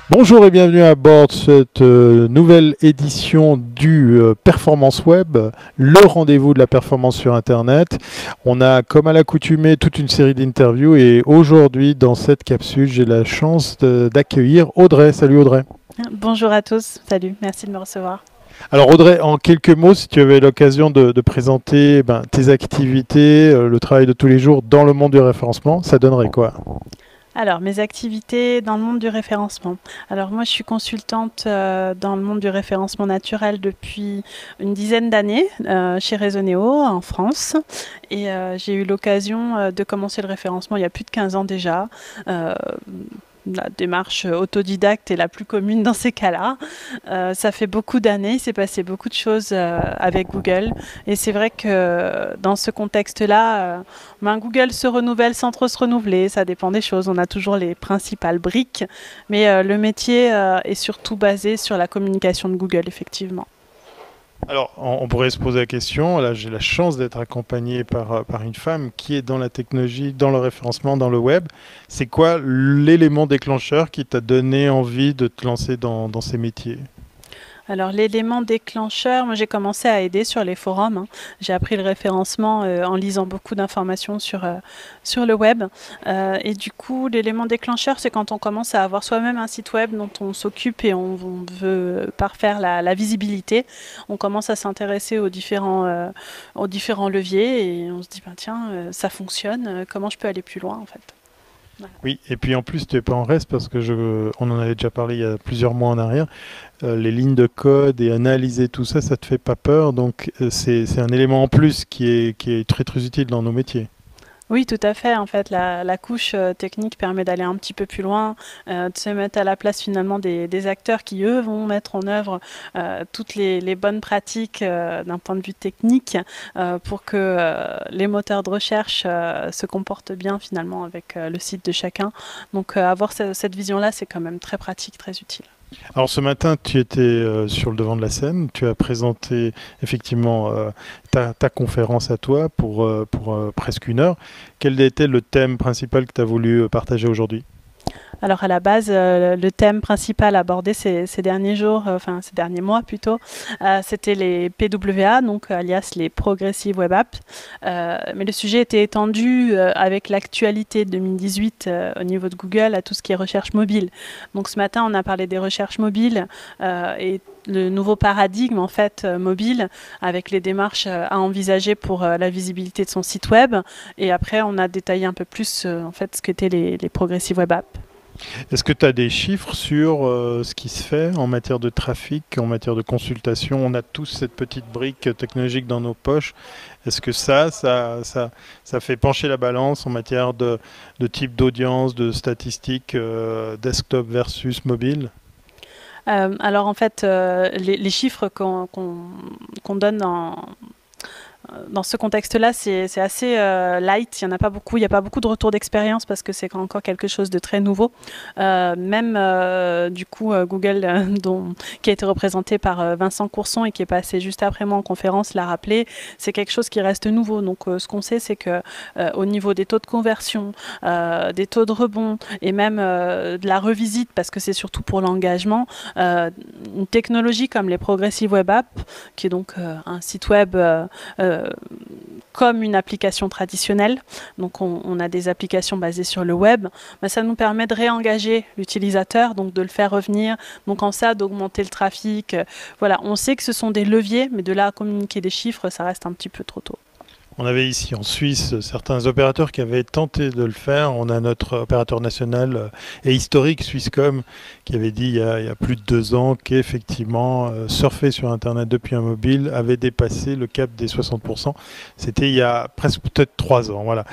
Bonjour et bienvenue à bord de cette nouvelle édition du Performance Web, le rendez-vous de la performance sur Internet. On a, comme à l'accoutumée, toute une série d'interviews et aujourd'hui, dans cette capsule, j'ai la chance d'accueillir Audrey. Salut Audrey. Bonjour à tous, salut, merci de me recevoir. Alors Audrey, en quelques mots, si tu avais l'occasion de présenter tes activités, le travail de tous les jours dans le monde du référencement, ça donnerait quoi ? Alors, mes activités dans le monde du référencement. Alors, moi, je suis consultante dans le monde du référencement naturel depuis une dizaine d'années chez Resoneo en France. Et j'ai eu l'occasion de commencer le référencement il y a plus de 15 ans déjà. La démarche autodidacte est la plus commune dans ces cas-là. Ça fait beaucoup d'années, il s'est passé beaucoup de choses avec Google. Et c'est vrai que dans ce contexte-là, Google se renouvelle sans trop se renouveler. Ça dépend des choses. On a toujours les principales briques. Mais le métier est surtout basé sur la communication de Google, effectivement. Alors, on pourrait se poser la question, là j'ai la chance d'être accompagné par une femme qui est dans la technologie, dans le référencement, dans le web. C'est quoi l'élément déclencheur qui t'a donné envie de te lancer dans ces métiers ? Alors l'élément déclencheur, moi j'ai commencé à aider sur les forums. J'ai appris le référencement en lisant beaucoup d'informations sur le web. Et du coup, l'élément déclencheur, c'est quand on commence à avoir soi-même un site web dont on s'occupe et on veut parfaire la visibilité. On commence à s'intéresser aux différents leviers et on se dit, tiens, ça fonctionne, comment je peux aller plus loin en fait. Voilà. Oui, et puis en plus tu n'es pas en reste parce que on en avait déjà parlé il y a plusieurs mois en arrière. Les lignes de code et analyser tout ça, ça te fait pas peur. Donc c'est un élément en plus qui est très très utile dans nos métiers. Oui, tout à fait. En fait, la couche technique permet d'aller un petit peu plus loin, de se mettre à la place finalement des acteurs qui, eux, vont mettre en œuvre toutes les bonnes pratiques d'un point de vue technique pour que les moteurs de recherche se comportent bien finalement avec le site de chacun. Donc avoir cette vision-là, c'est quand même très pratique, très utile. Alors ce matin, tu étais sur le devant de la scène, tu as présenté effectivement ta conférence à toi pour presque 1 heure. Quel était le thème principal que tu as voulu partager aujourd'hui ? Alors à la base, le thème principal abordé ces derniers jours, ces derniers mois plutôt, c'était les PWA, donc alias les Progressive Web Apps. Mais le sujet était étendu avec l'actualité 2018 au niveau de Google à tout ce qui est recherche mobile. Donc ce matin, on a parlé des recherches mobiles et le nouveau paradigme en fait mobile avec les démarches à envisager pour la visibilité de son site web. Et après, on a détaillé un peu plus en fait ce qu'étaient les Progressive Web Apps. Est-ce que tu as des chiffres sur ce qui se fait en matière de trafic, en matière de consultation ? On a tous cette petite brique technologique dans nos poches. Est-ce que ça fait pencher la balance en matière de type d'audience, de statistiques desktop versus mobile ? Alors en fait, les chiffres qu'on donne dans ce contexte-là, c'est assez light. Il n'y en a pas beaucoup. Il n'y a pas beaucoup de retours d'expérience parce que c'est encore quelque chose de très nouveau. Du coup, Google, qui a été représenté par Vincent Courson et qui est passé juste après moi en conférence, l'a rappelé. C'est quelque chose qui reste nouveau. Donc, ce qu'on sait, c'est que au niveau des taux de conversion, des taux de rebond et même de la revisite, parce que c'est surtout pour l'engagement, une technologie comme les Progressive Web Apps, qui est donc un site web comme une application traditionnelle. Donc on a des applications basées sur le web, mais ça nous permet de réengager l'utilisateur, donc de le faire revenir, donc en ça d'augmenter le trafic. Voilà, on sait que ce sont des leviers, mais de là à communiquer des chiffres, ça reste un petit peu trop tôt. On avait ici en Suisse certains opérateurs qui avaient tenté de le faire. On a notre opérateur national et historique Swisscom qui avait dit il y a plus de 2 ans qu'effectivement surfer sur Internet depuis un mobile avait dépassé le cap des 60%. C'était il y a presque peut-être 3 ans. Voilà.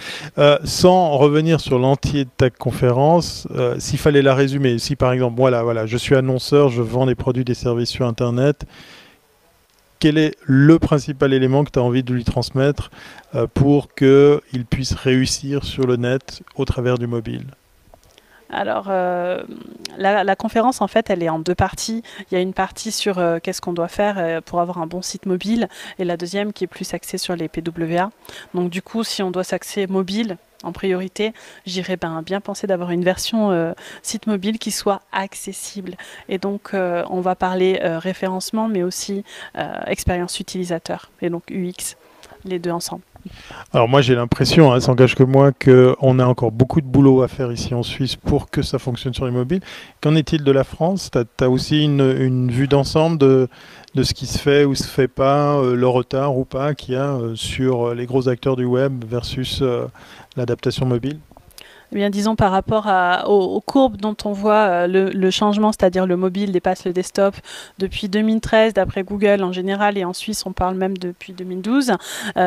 Sans revenir sur l'entier de ta conférence, s'il fallait la résumer, si par exemple, voilà, je suis annonceur, je vends des produits, des services sur Internet, quel est le principal élément que tu as envie de lui transmettre pour qu'il puisse réussir sur le net au travers du mobile ? Alors, la conférence, en fait, elle est en deux parties. Il y a une partie sur qu'est-ce qu'on doit faire pour avoir un bon site mobile, et la deuxième qui est plus axée sur les PWA. Donc, du coup, si on doit s'axer mobile en priorité, j'irais bien penser d'avoir une version site mobile qui soit accessible. Et donc, on va parler référencement, mais aussi expérience utilisateur, et donc UX, les deux ensemble. Alors moi j'ai l'impression, ça n'engage que moi, qu'on a encore beaucoup de boulot à faire ici en Suisse pour que ça fonctionne sur les mobiles. Qu'en est-il de la France? Tu as aussi une vue d'ensemble de ce qui se fait ou se fait pas, le retard ou pas qu'il y a sur les gros acteurs du web versus l'adaptation mobile? Eh bien, disons par rapport aux courbes dont on voit le changement, c'est-à-dire le mobile dépasse le desktop depuis 2013 d'après Google en général, et en Suisse on parle même depuis 2012.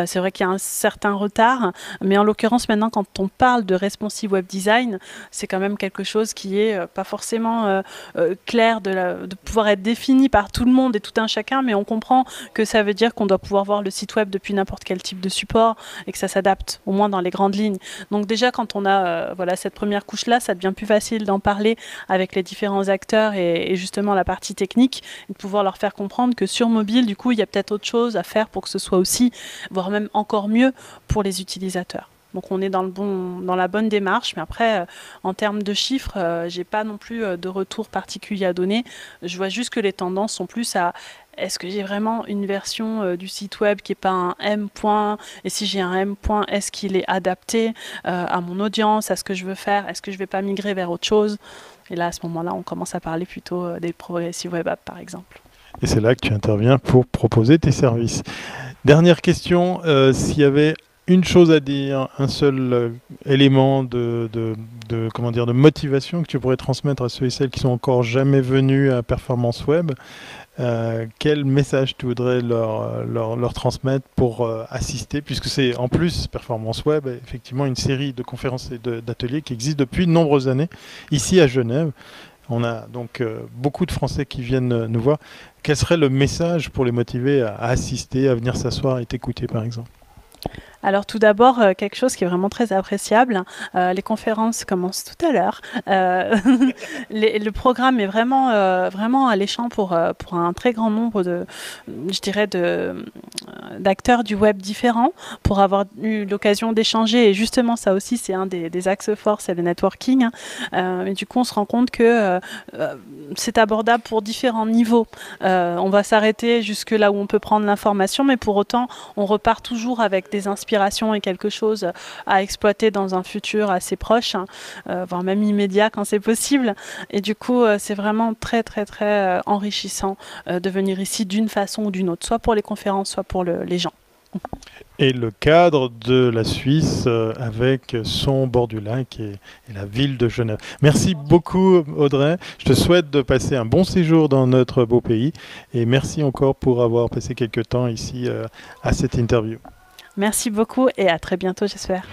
C'est vrai qu'il y a un certain retard, mais en l'occurrence maintenant quand on parle de responsive web design, c'est quand même quelque chose qui est pas forcément clair de pouvoir être défini par tout le monde et tout un chacun, mais on comprend que ça veut dire qu'on doit pouvoir voir le site web depuis n'importe quel type de support et que ça s'adapte au moins dans les grandes lignes. Donc déjà quand on a voilà, cette première couche-là, ça devient plus facile d'en parler avec les différents acteurs et justement la partie technique, et de pouvoir leur faire comprendre que sur mobile, du coup, il y a peut-être autre chose à faire pour que ce soit aussi, voire même encore mieux pour les utilisateurs. Donc on est dans la bonne démarche, mais après, en termes de chiffres, j'ai pas non plus de retour particulier à donner. Je vois juste que les tendances sont plus à est-ce que j'ai vraiment une version du site web qui n'est pas un M point, et si j'ai un M point, est-ce qu'il est adapté à mon audience, à ce que je veux faire, est-ce que je ne vais pas migrer vers autre chose? Et là, à ce moment-là, on commence à parler plutôt des progressive web apps, par exemple. Et c'est là que tu interviens pour proposer tes services. Dernière question, s'il y avait une chose à dire, un seul élément comment dire, de motivation que tu pourrais transmettre à ceux et celles qui sont encore jamais venus à Performance Web, quel message tu voudrais leur transmettre pour assister, puisque c'est en plus Performance Web, effectivement une série de conférences et d'ateliers qui existent depuis de nombreuses années, ici à Genève. On a donc beaucoup de Français qui viennent nous voir. Quel serait le message pour les motiver à assister, à venir s'asseoir et t'écouter par exemple? Alors tout d'abord, quelque chose qui est vraiment très appréciable, les conférences commencent tout à l'heure. Le programme est vraiment alléchant pour un très grand nombre je dirais d'acteurs du web différents, pour avoir eu l'occasion d'échanger. Et justement, ça aussi, c'est un des axes forts, c'est le networking. Et du coup, on se rend compte que c'est abordable pour différents niveaux. On va s'arrêter jusque là où on peut prendre l'information, mais pour autant, on repart toujours avec des inspirations et quelque chose à exploiter dans un futur assez proche, voire même immédiat quand c'est possible. Et du coup, c'est vraiment très enrichissant de venir ici d'une façon ou d'une autre, soit pour les conférences, soit pour les gens. Et le cadre de la Suisse avec son bord du lac et la ville de Genève. Merci beaucoup Audrey, je te souhaite de passer un bon séjour dans notre beau pays et merci encore pour avoir passé quelques temps ici à cette interview. Merci beaucoup et à très bientôt, j'espère.